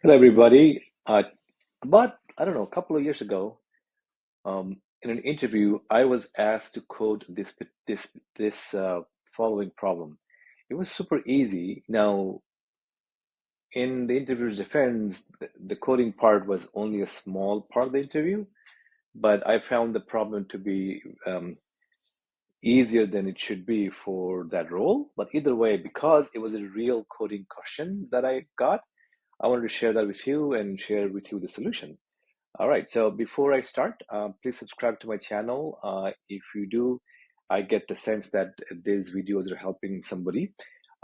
Hello, everybody. I don't know, a couple of years ago, in an interview, I was asked to code this following problem. It was super easy. Now, in the interviewer's defense, the coding part was only a small part of the interview, but I found the problem to be easier than it should be for that role. But either way, because it was a real coding question that I got, I wanted to share that with you and share with you the solution. All right, so before I start, please subscribe to my channel. If you do, I get the sense that these videos are helping somebody,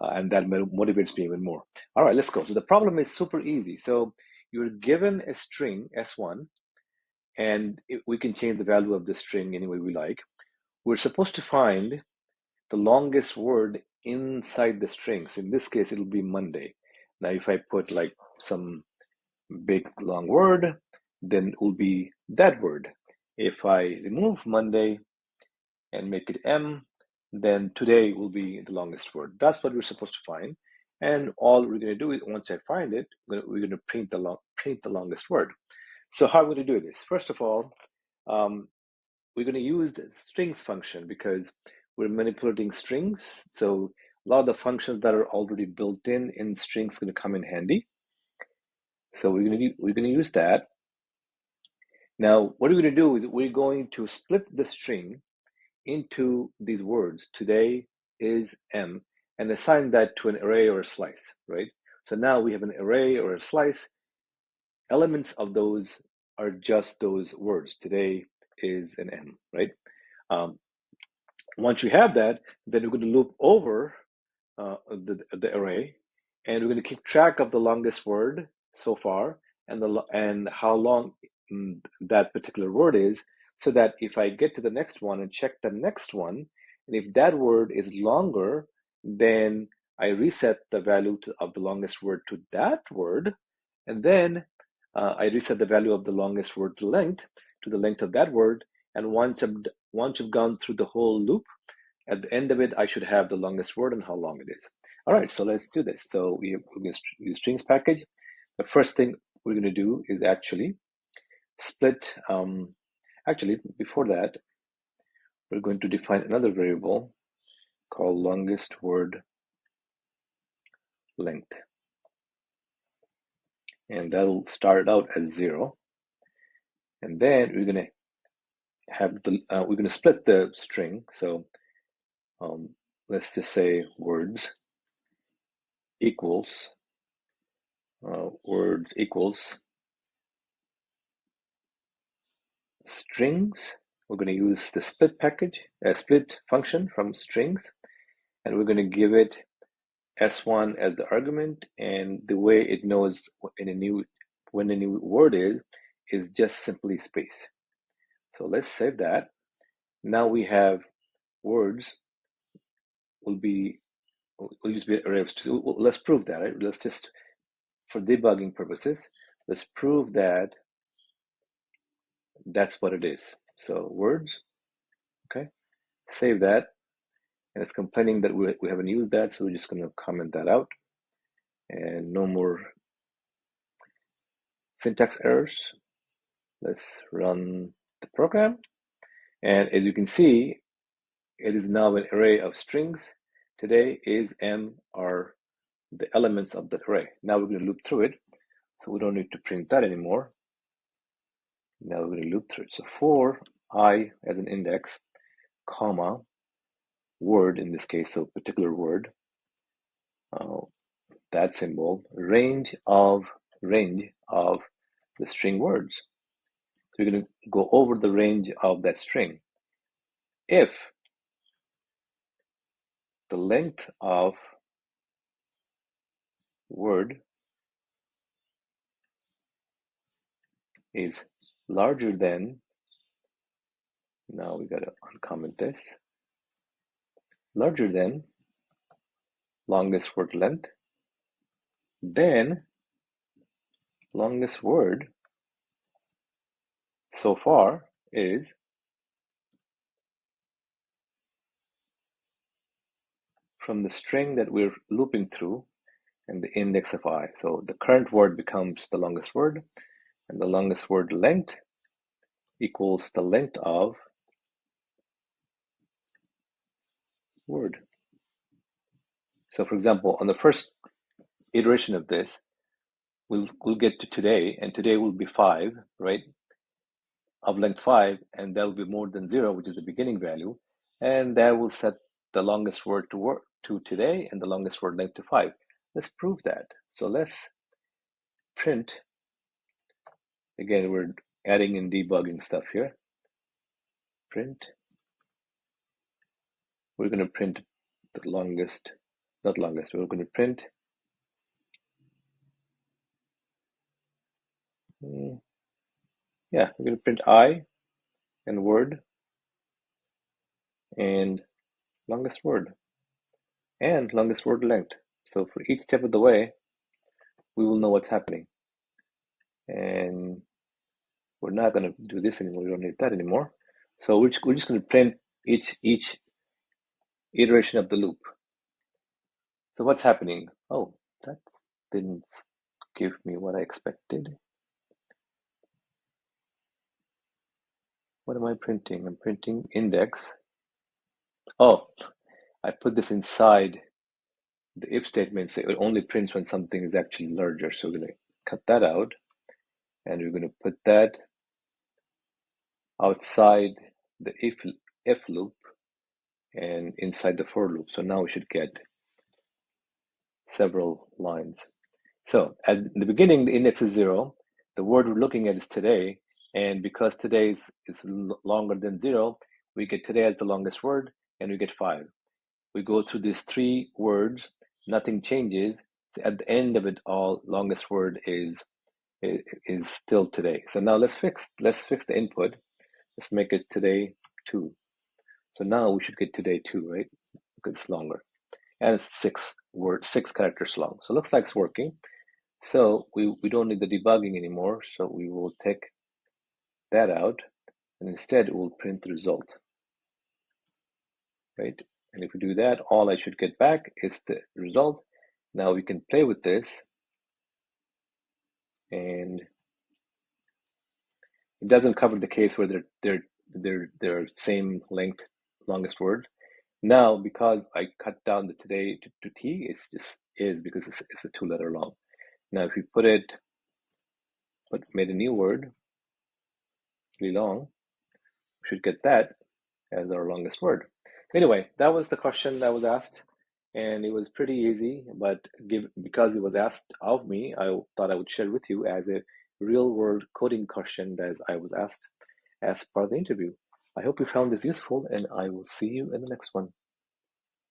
and that motivates me even more. All right, let's go. So the problem is super easy. So you're given a string, S1, and we can change the value of the string any way we like. We're supposed to find the longest word inside the string. So in this case, it'll be Monday. Now, if I put like some big long word, then it will be that word. If I remove Monday and make it M, then today will be the longest word. That's what we're supposed to find. And all we're going to do is once I find it, we're going to print the longest word. So how are we going to do this? First of all, we're going to use the strings function because we're manipulating strings. So a lot of the functions that are already built in strings are going to come in handy. So we're going to use that. Now, what we're going to do is we're going to split the string into these words. Today is M, and assign that to an array or a slice, right? So now we have an array or a slice. Elements of those are just those words. Today is an M, right? Um, Once you have that, then we're going to loop over the array, and we're going to keep track of the longest word so far and how long that particular word is, so that if I get to the next one and check the next one, and if that word is longer, then I reset the value of the longest word to that word, and then I reset the value of the longest word to the length of that word. And once you've gone through the whole loop, at the end of it, I should have the longest word and how long it is. All right, so let's do this. So we're going to use strings package. The first thing we're going to do is actually split. Actually, before that, we're going to define another variable called longest word length. And that'll start out as 0. And then we're going to have we're going to split the string. So let's just say words equals strings. We're going to use the split function from strings, and we're going to give it s1 as the argument. And the way it knows when a new word is just simply space. So let's save that. Now we have words will just be array of. Let's prove that. Right? Let's just, for debugging purposes, let's prove that that's what it is. So words, okay, save that. And it's complaining that we haven't used that, so we're just going to comment that out. And no more syntax errors. Let's run the program. And as you can see, it is now an array of strings. Today is M are the elements of the array. Now we're going to loop through it, so we don't need to print that anymore. Now we're going to loop through it. So for I as an index, comma, word in this case, so particular word, that symbol, range of the string words. So we're going to go over the range of that string. If the length of word is larger than, now we got to uncomment this, larger than longest word length, then longest word so far is from the string that we're looping through. and the index of I. So the current word becomes the longest word, and the longest word length equals the length of word. So for example, on the first iteration of this, we'll get to today, and today will be 5, right? Of length 5, and that will be more than 0, which is the beginning value, and that will set the longest word to today and the longest word length to 5. Let's prove that. So let's print. Again, we're adding in debugging stuff here. Print. We're going to print the longest, not longest, we're going to print yeah, we're going to print I and word and longest word and longest word length. So for each step of the way, we will know what's happening. And we're not going to do this anymore. We don't need that anymore. So we're just going to print each iteration of the loop. So what's happening? Oh, that didn't give me what I expected. What am I printing? I'm printing index. Oh, I put this inside the if statement. So it only prints when something is actually larger. So we're going to cut that out, and we're going to put that outside the if loop and inside the for loop. So now we should get several lines. So at the beginning, the index is 0. The word we're looking at is today. And because today is longer than 0, we get today as the longest word, and we get 5. We go through these 3 words, nothing changes. So at the end of it all, longest word is still today. So now let's fix the input. Let's make it today 2. So now we should get today 2, right? Because it's longer. And it's 6 characters long. So it looks like it's working. So we don't need the debugging anymore. So we will take that out, and instead it will print the result, right? And if we do that, all I should get back is the result. Now we can play with this, and it doesn't cover the case where they're same length, longest word. Now, because I cut down the today to T, it's just is because it's a 2-letter long. Now, if we made a new word, really long, we should get that as our longest word. So anyway, that was the question that was asked, and it was pretty easy, but because it was asked of me, I thought I would share with you as a real-world coding question that I was asked as part of the interview. I hope you found this useful, and I will see you in the next one.